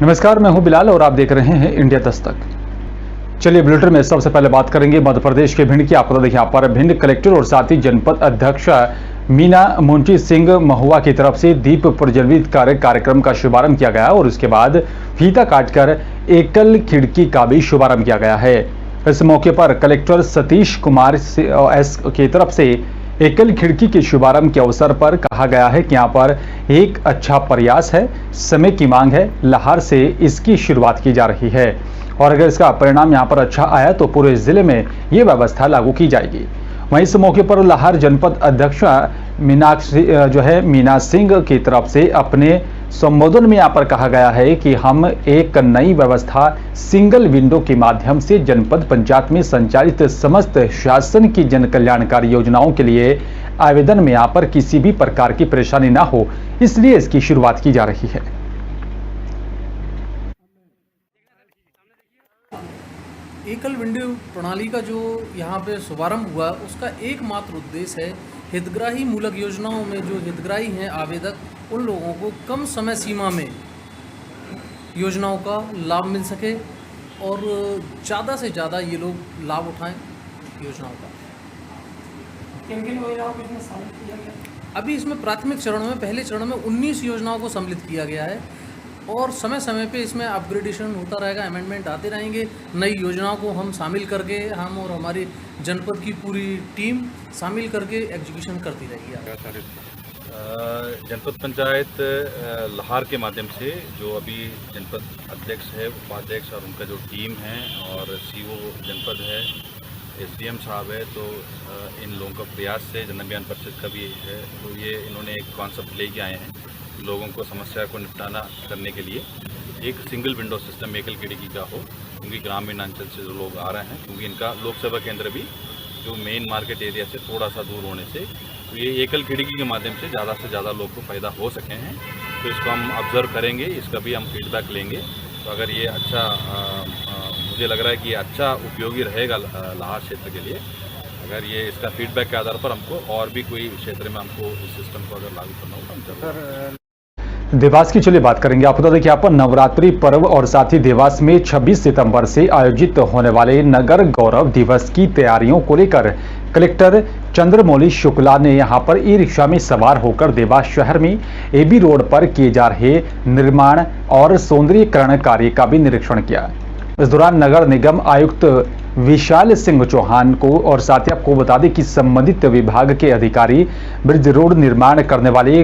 नमस्कार, मैं हूं बिलाल और आप देख रहे हैं इंडिया दस्तक। चलिए बुलेटिन में सबसे पहले बात करेंगे मध्य प्रदेश के भिंड की। आपको देखिए यहाँ पर भिंड कलेक्टर और साथ ही जनपद अध्यक्ष मीना मुंशी सिंह महुआ की तरफ से दीप प्रज्वलित कार्यक्रम का शुभारंभ किया गया और उसके बाद फीता काटकर एकल खिड़की का भी शुभारंभ किया गया है। इस मौके पर कलेक्टर सतीश कुमार एस की तरफ से एकल खिड़की के शुभारंभ के अवसर पर कहा गया है कि यहाँ पर एक अच्छा प्रयास है, समय की मांग है, लाहौर से इसकी शुरुआत की जा रही है और अगर इसका परिणाम यहाँ पर अच्छा आया तो पूरे जिले में ये व्यवस्था लागू की जाएगी। वहीं इस मौके पर लाहौर जनपद अध्यक्ष मीना सिंह की तरफ से अपने संबोधन में यहाँ पर कहा गया है कि हम एक नई व्यवस्था सिंगल विंडो के माध्यम से जनपद पंचायत में संचालित समस्त शासन की जन कल्याणकारी योजनाओं के लिए आवेदन में यहाँ पर किसी भी प्रकार की परेशानी ना हो, इसलिए इसकी शुरुआत की जा रही है। एकल विंडो प्रणाली का जो यहाँ पे शुभारंभ हुआ, उसका एकमात्र उद्देश्य है हितग्राही मूलक योजनाओं में जो हितग्राही हैं आवेदक, उन लोगों को कम समय सीमा में योजनाओं का लाभ मिल सके और ज़्यादा से ज़्यादा ये लोग लाभ उठाएं योजनाओं का। किन किन योजनाओं को इसमें शामिल किया गया? अभी इसमें प्राथमिक चरण में पहले चरण में 19 योजनाओं को सम्मिलित किया गया है और समय समय पे इसमें अपग्रेडेशन होता रहेगा, अमेंडमेंट आते रहेंगे। नई योजनाओं को हम शामिल करके, हम और हमारी जनपद की पूरी टीम शामिल करके एग्जीक्यूशन करती रहेगी। जनपद पंचायत लाहौर के माध्यम से जो अभी जनपद अध्यक्ष है, उपाध्यक्ष और उनका जो टीम है और सीओ जनपद है, एसडीएम साहब है, तो इन लोगों का प्रयास से जन अभियान परिषद का भी है, तो ये इन्होंने एक कॉन्सेप्ट लेके आए हैं लोगों को समस्या को निपटाना करने के लिए एक सिंगल विंडो सिस्टम एकल खिड़की का हो, क्योंकि ग्रामीण अंचल से जो लोग आ रहे हैं, क्योंकि इनका लोक सेवा केंद्र भी जो मेन मार्केट एरिया से थोड़ा सा दूर होने से, तो ये एकल खिड़की के माध्यम से ज़्यादा लोग को फ़ायदा हो सके हैं। तो इसको हम ऑब्जर्व करेंगे, इसका भी हम फीडबैक लेंगे। तो अगर ये अच्छा मुझे लग रहा है कि अच्छा उपयोगी रहेगा लाहौर क्षेत्र के लिए, अगर ये इसका फीडबैक के आधार पर हमको और भी कोई क्षेत्र में हमको इस सिस्टम को अगर लागू करना हो तो हम जरूर। देवास की चलिए बात करेंगे। आपको बता दें कि यहाँ पर नवरात्रि पर्व और साथ ही देवास में 26 सितंबर से आयोजित होने वाले नगर गौरव दिवस की तैयारियों को लेकर कलेक्टर चंद्रमौली शुक्ला ने यहाँ पर ई रिक्शा में सवार होकर देवास शहर में एबी रोड पर किए जा रहे निर्माण और सौंदर्यीकरण कार्य का भी निरीक्षण किया। इस दौरान नगर निगम आयुक्त विशाल सिंह चौहान को और साथ ही आपको बता दें कि संबंधित विभाग के अधिकारी ब्रिज रोड निर्माण करने वाले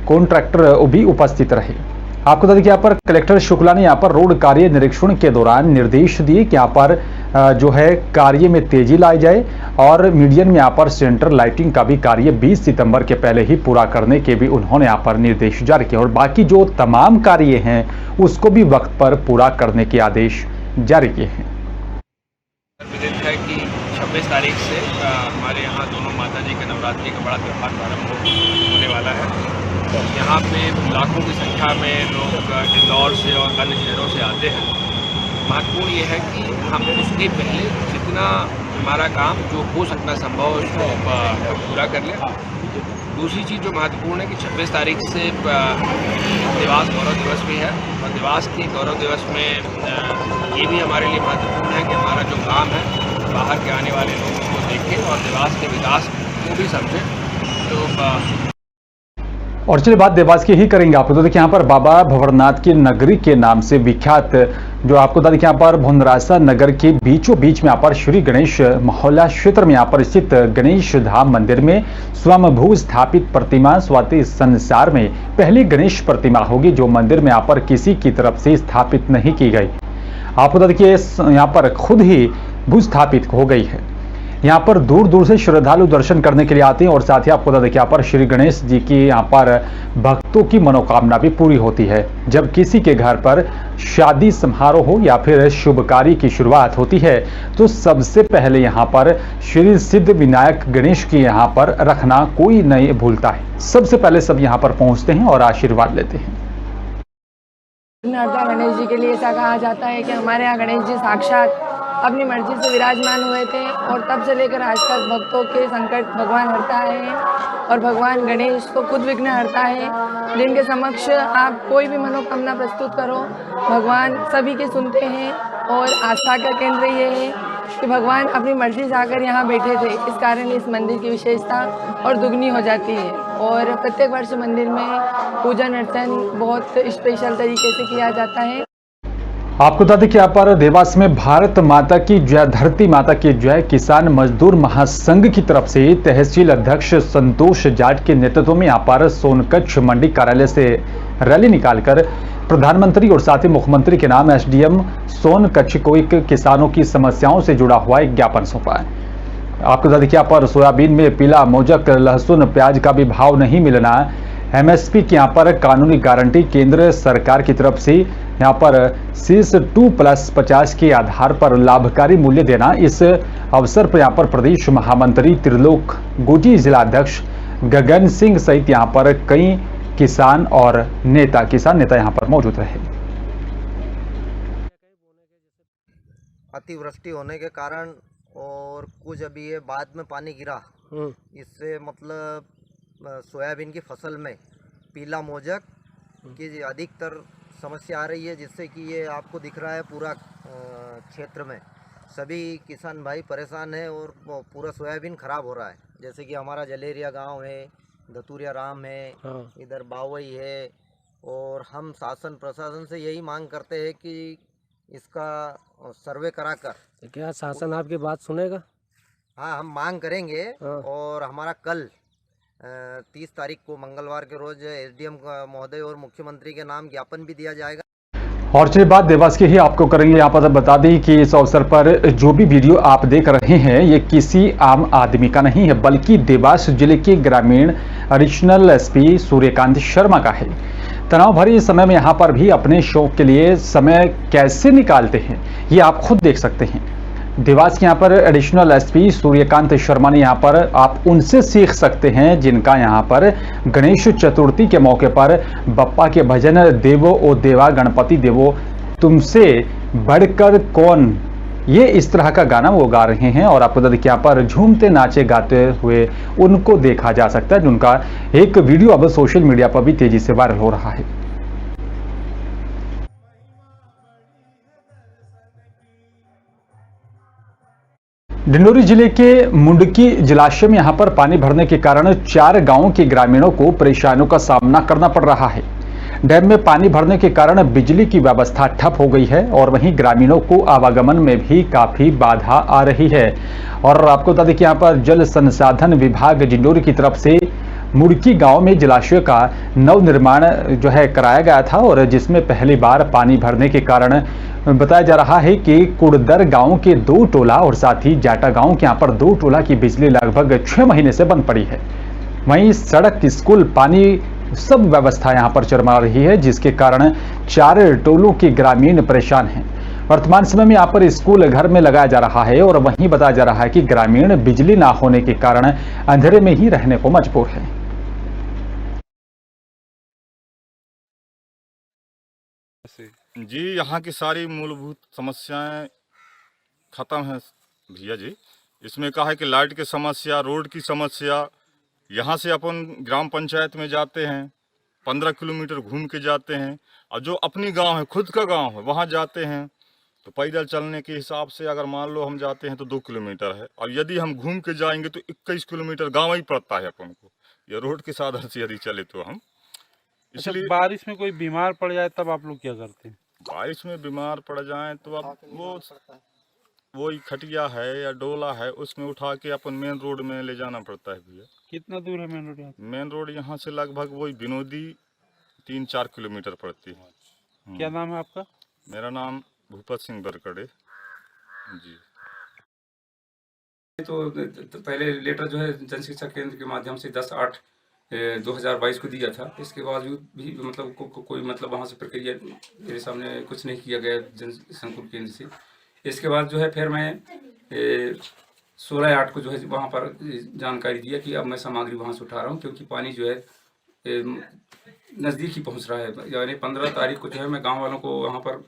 कॉन्ट्रैक्टर भी उपस्थित रहे। आपको बता दें कि यहाँ पर कलेक्टर शुक्ला ने यहाँ पर रोड कार्य निरीक्षण के दौरान निर्देश दिए कि यहाँ पर जो है कार्य में तेजी लाई जाए और मीडियन में यहाँ पर सेंटर लाइटिंग का भी कार्य 20 सितंबर के पहले ही पूरा करने के भी उन्होंने यहाँ पर निर्देश जारी किए और बाकी जो तमाम कार्य हैं उसको भी वक्त पर पूरा करने के आदेश जारी किए हैं। है कि 26 तारीख से हमारे यहाँ दोनों माता जी के नवरात्रि का बड़ा त्यौहार प्रारंभ होने वाला है। यहाँ पे लाखों की संख्या में लोग इंदौर से और अन्य शहरों से आते हैं। महत्वपूर्ण ये है कि हम उसके पहले जितना हमारा काम जो हो सकता संभव उसको पूरा कर लें। दूसरी चीज़ जो महत्वपूर्ण है कि 26 तारीख से देवास गौरव दिवस भी है और देवास के गौरव दिवस में ये भी हमारे लिए महत्वपूर्ण है कि हमारा जो काम है बाहर के आने वाले लोगों को देखें और देवास के विकास को भी समझें। तो और चलिए बात देवास की ही करेंगे। आपको तो देखिए यहाँ पर बाबा भंवरनाथ की नगरी के नाम से विख्यात जो आपको देखिए यहाँ पर भुंदरासा नगर के बीचों बीच में यहाँ पर श्री गणेश मोहल्ला क्षेत्र में यहाँ पर स्थित गणेश धाम मंदिर में स्वयंभू स्थापित प्रतिमा स्वाति संसार में पहली गणेश प्रतिमा होगी जो मंदिर में यहाँ पर किसी की तरफ से स्थापित नहीं की गई। आपको देखिए यहाँ पर खुद ही भू स्थापित हो गई है। यहाँ पर दूर दूर से श्रद्धालु दर्शन करने के लिए आते हैं और साथ ही आपको देखिए यहाँ पर श्री गणेश जी की यहाँ पर भक्तों की मनोकामना भी पूरी होती है। जब किसी के घर पर शादी समारोह हो या फिर शुभ कार्य की शुरुआत होती है तो सबसे पहले यहाँ पर श्री सिद्ध विनायक गणेश की यहाँ पर रखना कोई नहीं भूलता है। सबसे पहले सब यहाँ पर पहुँचते हैं और आशीर्वाद लेते हैं। गणेश जी के लिए ऐसा कहा जाता है कि हमारे यहाँ गणेश जी साक्षात अपनी मर्जी से विराजमान हुए थे और तब से लेकर आज तक भक्तों के संकट भगवान हरता है और भगवान गणेश तो खुद विघ्न हरता है, जिनके समक्ष आप कोई भी मनोकामना प्रस्तुत करो भगवान सभी के सुनते हैं। और आस्था का केंद्र ये है कि भगवान अपनी मर्जी से आकर यहाँ बैठे थे, इस कारण इस मंदिर की विशेषता और दुगनी हो जाती है। और प्रत्येक वर्ष मंदिर में पूजन अर्चन बहुत स्पेशल तरीके से किया जाता है। आपको बता दें कि यहाँ पर देवास में भारत माता की जय, धरती माता की जय किसान मजदूर महासंघ की तरफ से तहसील अध्यक्ष संतोष जाट के नेतृत्व में यहाँ पर सोनकच्छ मंडी कार्यालय से रैली निकालकर प्रधानमंत्री और साथ ही मुख्यमंत्री के नाम एसडीएम सोनकच्छ को एक किसानों की समस्याओं से जुड़ा हुआ एक ज्ञापन सौंपा है। आपको बता दें कि यहाँ पर सोयाबीन में पीला मोजक, लहसुन, प्याज का भी भाव नहीं मिलना, एमएसपी की यहाँ पर कानूनी गारंटी केंद्र सरकार की तरफ से यहाँ पर शीर्ष 2+50 के आधार पर लाभकारी मूल्य देना। इस अवसर पर यहाँ पर प्रदेश महामंत्री त्रिलोक गोजी, जिलाध्यक्ष गगन सिंह सहित यहाँ पर कई किसान नेता यहाँ पर मौजूद रहे। अतिवृष्टि होने के कारण और कुछ अभी ये बाद में पानी गिरा, इससे मतलब सोयाबीन की फसल में पीला मोजक की अधिकतर समस्या आ रही है, जिससे कि ये आपको दिख रहा है पूरा क्षेत्र में सभी किसान भाई परेशान हैं और पूरा सोयाबीन खराब हो रहा है। जैसे कि हमारा जलेरिया गांव है, धतूरिया राम है, इधर बावई है, और हम शासन प्रशासन से यही मांग करते हैं कि इसका सर्वे कराकर। तो क्या शासन आपकी बात सुनेगा? हाँ, हम मांग करेंगे। और हमारा कल 30 तारीख को मंगलवार के रोज एसडीएम महोदय और मुख्यमंत्री के नाम ज्ञापन भी दिया जाएगा। और चलिए बात देवास की ही आपको करेंगे। यहाँ पर बता दें कि इस अवसर पर जो भी वीडियो आप देख रहे हैं ये किसी आम आदमी का नहीं है, बल्कि देवास जिले के ग्रामीण एडिशनल एसपी सूर्यकांत शर्मा का है। तनाव भरे समय में यहाँ पर भी अपने शौक के लिए समय कैसे निकालते हैं ये आप खुद देख सकते हैं। देवास के यहाँ पर एडिशनल एसपी सूर्यकांत शर्मा ने यहाँ पर आप उनसे सीख सकते हैं जिनका यहाँ पर गणेश चतुर्थी के मौके पर बप्पा के भजन देवो ओ देवा गणपति देवो तुमसे बढ़कर कौन, ये इस तरह का गाना वो गा रहे हैं। और आपको बता दें कि यहाँ पर झूमते नाचे गाते हुए उनको देखा जा सकता है, जिनका एक वीडियो अब सोशल मीडिया पर भी तेजी से वायरल हो रहा है। डिंडोरी जिले के मुंडकी जलाशय में यहां पर पानी भरने के कारण 4 गांवों के ग्रामीणों को परेशानियों का सामना करना पड़ रहा है। डैम में पानी भरने के कारण बिजली की व्यवस्था ठप हो गई है और वहीं ग्रामीणों को आवागमन में भी काफी बाधा आ रही है। और आपको बता दें कि यहाँ पर जल संसाधन विभाग डिंडोरी की तरफ से मुड़की गांव में जलाशय का नवनिर्माण जो है कराया गया था, और जिसमें पहली बार पानी भरने के कारण बताया जा रहा है कि कुड़दर गांव के 2 टोला और साथ ही जाटा गांव के यहाँ पर 2 टोला की बिजली लगभग 6 महीने से बंद पड़ी है। वहीं सड़क, स्कूल, पानी सब व्यवस्था यहाँ पर चरमरा रही है, जिसके कारण 4 टोलों के ग्रामीण परेशान हैं। वर्तमान समय में यहाँ पर स्कूल घर में लगाया जा रहा है और वहीं बताया जा रहा है कि ग्रामीण बिजली ना होने के कारण अंधेरे में ही रहने को मजबूर है। जी, यहाँ की सारी मूलभूत समस्याएं खत्म हैं भैया जी। इसमें कहा है कि लाइट की समस्या, रोड की समस्या, यहाँ से अपन ग्राम पंचायत में जाते हैं 15 किलोमीटर घूम के जाते हैं, और जो अपनी गांव है, खुद का गांव है, वहाँ जाते हैं तो पैदल चलने के हिसाब से अगर मान लो हम जाते हैं तो 2 किलोमीटर है, और यदि हम घूम के जाएंगे तो 21 किलोमीटर गाँव ही पड़ता है अपन को, ये रोड के साधन से यदि चले तो हम। इसलिए बारिश में कोई बीमार पड़ जाए तब आप लोग क्या करते हैं? बारिश में बीमार पड़ जाएं तो अब वो खटिया है या डोला है, उसमें उठा के अपन मेन रोड में ले जाना पड़ता है भैया। कितना दूर है मेन रोड? मेन रोड यहाँ से लगभग वही विनोदी 3-4 किलोमीटर पड़ती है। क्या नाम है आपका? मेरा नाम भूपत सिंह बरकड़े जी। तो पहले लेटर जो है जन शिक्षा केंद्र के माध्यम से 10/8/2022 को दिया था। इसके बावजूद भी मतलब कोई मतलब वहाँ से प्रक्रिया मेरे सामने कुछ नहीं किया गया जन संकुल केंद्र से। इसके बाद जो है फिर मैं 16/8 को जो है वहाँ पर जानकारी दिया कि अब मैं सामग्री वहाँ से उठा रहा हूँ, क्योंकि पानी जो है नज़दीक ही पहुँच रहा है। यानी 15 तारीख को जो है मैं गाँव वालों को वहाँ पर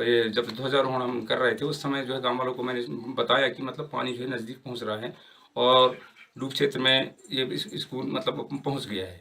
ये जब ध्वजारोहण हम कर रहे थे उस समय जो है गाँव वालों को मैंने बताया कि मतलब पानी जो है नज़दीक पहुँच रहा है और डूब क्षेत्र में ये स्कूल मतलब पहुँच गया है।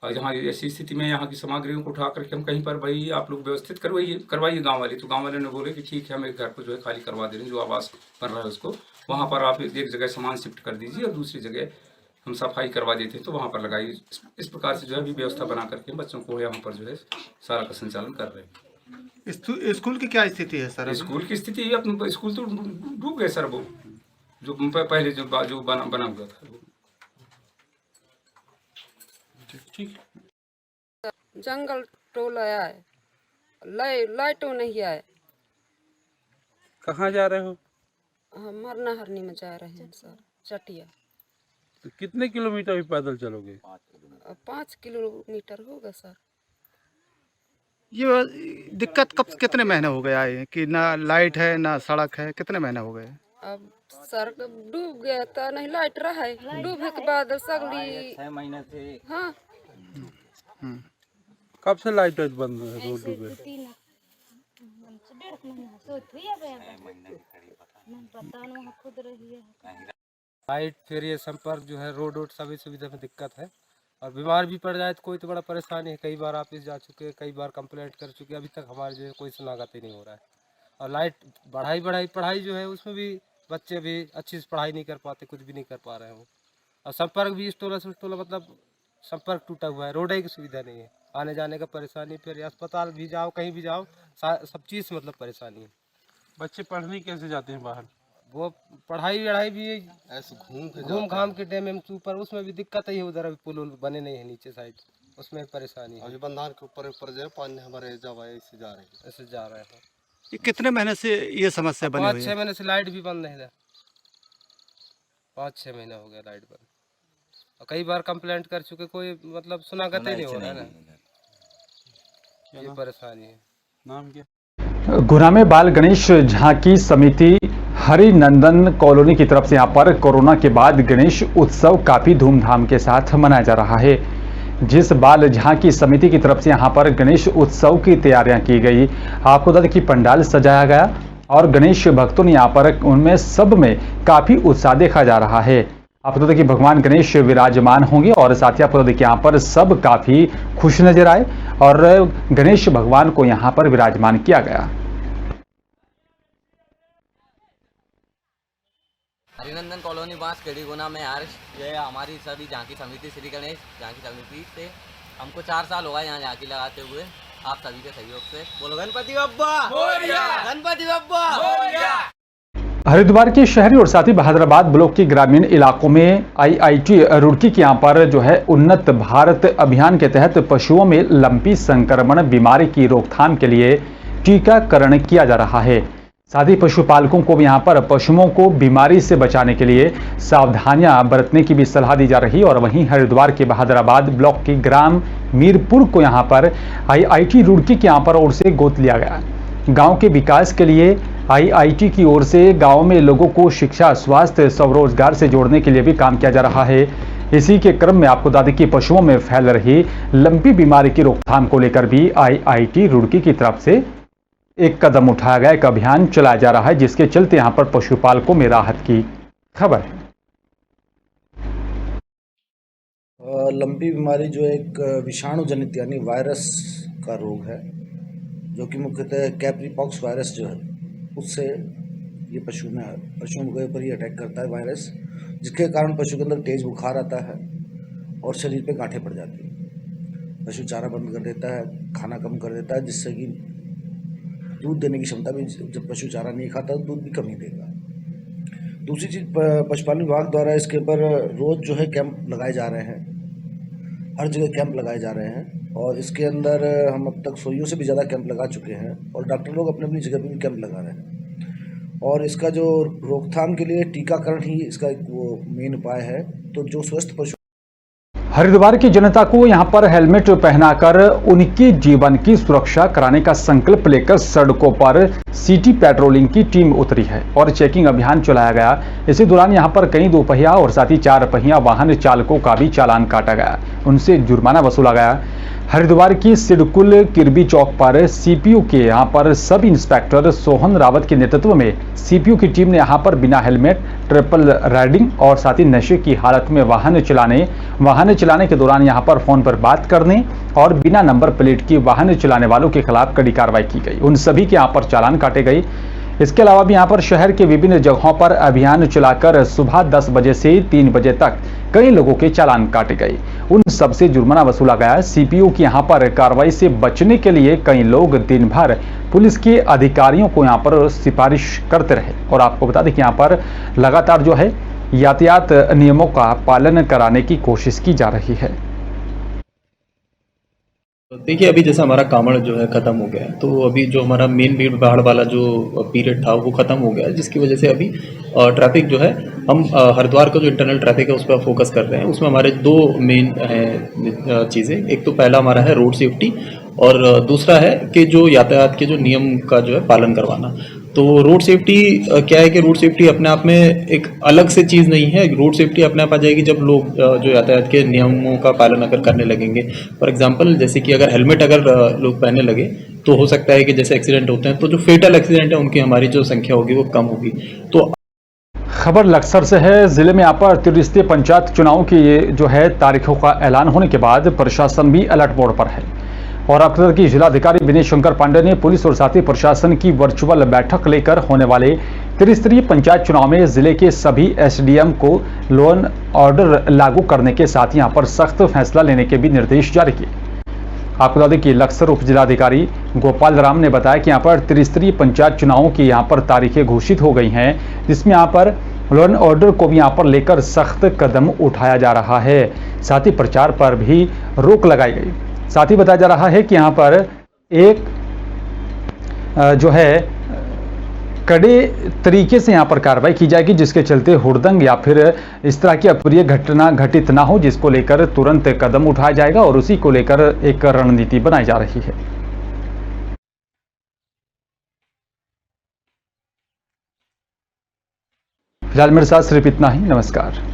और जहाँ ऐसी स्थिति में यहाँ की सामग्रियों को उठा करके हम कहीं पर भाई आप लोग व्यवस्थित करवाइए गाँव वाले। तो गाँव वाले ने बोले कि ठीक है, हम एक घर को जो है खाली करवा दे रहे हैं, जो आवास बन रहा है उसको, वहाँ पर आप एक जगह सामान शिफ्ट कर दीजिए और दूसरी जगह हम सफाई करवा देते हैं तो वहाँ पर लगाइए। इस प्रकार से जो है अभी व्यवस्था बना करके बच्चों को यहाँ पर जो है सारा का संचालन कर रहे हैं। स्कूल की क्या स्थिति है सर? स्कूल की स्थिति अपने स्कूल तो डूब गए सर, वो जो पहले जो बना हुआ था। ठीक। जंगल टोल आया है, लाइटों नहीं आए। कहाँ जा रहे हो? हम मरना हरनी में जा रहे हैं सर, चटिया। तो कितने किलोमीटर भी पैदल चलोगे? 5 किलोमीटर होगा सर। ये दिक्कत कब कितने महीने हो गए आए कि ना लाइट है ना सड़क है, कितने महीने हो गए? अब सड़क डूब गया तो नहीं लाइट रहा है, डूबे के बाद सगली 6 महीने से। हाँ। कब से लाइट बंद है रोड डूबे? लाइट फिर ये संपर्क जो है रोड सभी सुविधा में दिक्कत है और बीमार भी पड़ जाए तो कोई तो बड़ा परेशानी है। कई बार ऑफिस जा चुके, कई बार कंप्लेंट कर चुके, अभी तक हमारे जो है कोई सुनागत ही नहीं हो रहा है। और लाइट पढ़ाई जो है उसमें भी बच्चे भी अच्छी से पढ़ाई नहीं कर पाते, कुछ भी नहीं कर पा रहे हो। और संपर्क भी स्टोला से स्टोला मतलब संपर्क टूटा हुआ है, रोड की सुविधा नहीं है, आने जाने का परेशानी। फिर अस्पताल भी जाओ, कहीं भी जाओ, सब चीज़ मतलब परेशानी है। बच्चे पढ़ने कैसे जाते हैं बाहर? वो पढ़ाई भी ऐसे घूम घाम के डैम में ऊपर, उसमें भी दिक्कत है। उधर अभी पुल बने नहीं है नीचे साइड, उसमें परेशानी है। अभी बंधान के ऊपर जो पानी हमारे ऐसे जा रहे हैं। ये कितने महीने से ये समस्या बनी हुई है? 5-6 महीने से लाइट भी बंद नहीं है। 5-6 महीने हो गया लाइट बंद और कई बार कंप्लेंट कर चुके, कोई मतलब सुनागत ही नहीं हो रहा है ना। ये परेशानी है। नाम क्या? गुना में बाल गणेश झांकी समिति हरिनंदन कॉलोनी की तरफ से यहाँ पर कोरोना के बाद गणेश उत्सव काफी धूमधाम के साथ मनाया जा रहा है। जिस बाल झांकी समिति की तरफ से यहाँ पर गणेश उत्सव की तैयारियां की गई, आपको बता दें कि पंडाल सजाया गया और गणेश भक्तों ने यहाँ पर उनमें सब में काफी उत्साह देखा जा रहा है। आपको बता दें कि भगवान गणेश विराजमान होंगे और साथ ही आपको बता दें कि यहाँ पर सब काफी खुश नजर आए और गणेश भगवान को यहाँ पर विराजमान किया गया। हरिनंदन कॉलोनी बांसखेड़ी गुना में यार ये हमारी सभी झांकी समिति श्री गणेश झांकी समिति से हमको 4 साल हो गए यहाँ झांकी लगाते हुए। आप सभी के सहयोग से बोलो गणपति बप्पा मोरया, गणपति बप्पा मोरया। हरिद्वार के शहरी और साथ ही बहादुराबाद ब्लॉक के ग्रामीण इलाकों में IIT रुड़की के यहाँ पर जो है उन्नत भारत अभियान के तहत पशुओं में लंपी संक्रमण बीमारी की रोकथाम के लिए टीकाकरण किया जा रहा है। साथ ही पशुपालकों को यहाँ पर पशुओं को बीमारी से बचाने के लिए सावधानियां बरतने की भी सलाह दी जा रही है। और वहीं हरिद्वार के बहादुराबाद ब्लॉक के ग्राम मीरपुर को यहाँ पर IIT रुड़की के यहाँ पर ओर से गोद लिया गया। गांव के विकास के लिए IIT की ओर से गांव में लोगों को शिक्षा, स्वास्थ्य, स्वरोजगार से जोड़ने के लिए भी काम किया जा रहा है। इसी के क्रम में आपको बता दें कि पशुओं में फैल रही लंपी बीमारी की रोकथाम को लेकर भी IIT रुड़की की तरफ से एक कदम उठाया गया, एक अभियान चलाया जा रहा है, जिसके चलते यहां पर पशुपालकों में राहत की खबर है। लंपी बीमारी जो एक विषाणु जनित यानी वायरस का रोग है, जो कि मुख्यतः कैप्रीपॉक्स वायरस जो है उससे ये पशुओं के ऊपर ही अटैक करता है वायरस, जिसके कारण पशु के अंदर तेज बुखार आता है और शरीर पे गांठें पड़ जाती हैं। पशु चारा बंद कर देता है, खाना कम कर देता है, जिससे कि दूध देने की क्षमता भी, जब पशु चारा नहीं खाता तो दूध भी कम ही देगा। दूसरी चीज़, पशुपालन विभाग द्वारा इसके ऊपर रोज़ जो है कैंप लगाए जा रहे हैं, हर जगह कैंप लगाए जा रहे हैं और इसके अंदर हम अब तक 100 से भी ज़्यादा कैंप लगा चुके हैं और डॉक्टर लोग अपनी अपनी जगह पर भी कैंप लगा रहे हैं। और इसका जो रोकथाम के लिए टीकाकरण ही इसका एक वो मेन उपाय है। तो जो स्वस्थ पशु हरिद्वार की जनता को यहां पर हेलमेट पहनाकर उनके जीवन की सुरक्षा कराने का संकल्प लेकर सड़कों पर सिटी पेट्रोलिंग की टीम उतरी है और चेकिंग अभियान चलाया गया। इसी दौरान यहां पर कई 2 पहिया और साथ ही 4 पहिया वाहन चालकों का भी चालान काटा गया, उनसे जुर्माना वसूला गया। हरिद्वार की सिडकुल किरबी चौक पर सीपीयू के यहां पर सब इंस्पेक्टर सोहन रावत के नेतृत्व में सीपीयू की टीम ने यहां पर बिना हेलमेट, ट्रिपल राइडिंग और साथ ही नशे की हालत में वाहन चलाने के दौरान यहां पर फोन पर बात करने और बिना नंबर प्लेट की वाहन चलाने वालों के खिलाफ कड़ी कार्रवाई की गई। उन सभी के यहां पर चालान काटे गए। इसके अलावा भी यहां पर शहर के विभिन्न जगहों पर अभियान चलाकर सुबह 10 बजे से 3 बजे तक कई लोगों के चालान काटे गए। उन सबसे जुर्माना वसूला गया। सीपीयू की यहां पर कार्रवाई से बचने के लिए कई लोग दिन भर पुलिस के अधिकारियों को यहां पर सिफारिश करते रहे। और आपको बता दें कि यहां पर लगातार जो है यातायात नियमों का पालन कराने की कोशिश की जा रही है। देखिए, अभी जैसा हमारा कांवड़ जो है ख़त्म हो गया है, तो अभी जो हमारा मेन भीड़ भाड़ वाला जो पीरियड था वो ख़त्म हो गया है, जिसकी वजह से अभी ट्रैफिक जो है हम हरिद्वार का जो इंटरनल ट्रैफिक है उस पर फोकस कर रहे हैं। उसमें हमारे 2 मेन हैं चीज़ें। एक तो पहला हमारा है रोड सेफ्टी और दूसरा है कि जो यातायात के जो नियम का जो है पालन करवाना। तो रोड सेफ्टी क्या है कि रोड सेफ्टी अपने आप में एक अलग से चीज़ नहीं है। रोड सेफ्टी अपने आप आ जाएगी जब लोग जो यातायात के नियमों का पालन अगर करने लगेंगे। फॉर एग्जांपल, जैसे कि अगर हेलमेट अगर लोग पहनने लगे तो हो सकता है कि जैसे एक्सीडेंट होते हैं तो जो फेटल एक्सीडेंट है उनकी हमारी जो संख्या होगी वो कम होगी। तो खबर लक्सर से है। जिले में यहाँ पर त्रिस्तरीय पंचायत चुनाव की जो है तारीखों का ऐलान होने के बाद प्रशासन भी अलर्ट मोड पर है। और अक्सर की जिलाधिकारी विनय शंकर पांडे ने पुलिस और साथ ही प्रशासन की वर्चुअल बैठक लेकर होने वाले त्रिस्तरीय पंचायत चुनाव में जिले के सभी एसडीएम को लॉ एंड ऑर्डर लागू करने के साथ यहाँ पर सख्त फैसला लेने के भी निर्देश जारी किए। आपको बता दें कि लक्सर उप जिलाधिकारी गोपाल राम ने बताया कि यहाँ पर त्रिस्तरीय पंचायत चुनावों की यहाँ पर तारीखें घोषित हो गई हैं, जिसमें यहाँ पर लॉ एंड ऑर्डर को भी यहाँ पर लेकर सख्त कदम उठाया जा रहा है। साथ ही प्रचार पर भी रोक लगाई गई। साथ ही बताया जा रहा है कि यहाँ पर एक जो है कड़े तरीके से यहाँ पर कार्रवाई की जाएगी, जिसके चलते हुड़दंग या फिर इस तरह की अप्रिय घटना घटित ना हो, जिसको लेकर तुरंत कदम उठाया जाएगा और उसी को लेकर एक रणनीति बनाई जा रही है। फिलहाल मेरे साथ सिर्फ इतना ही। नमस्कार।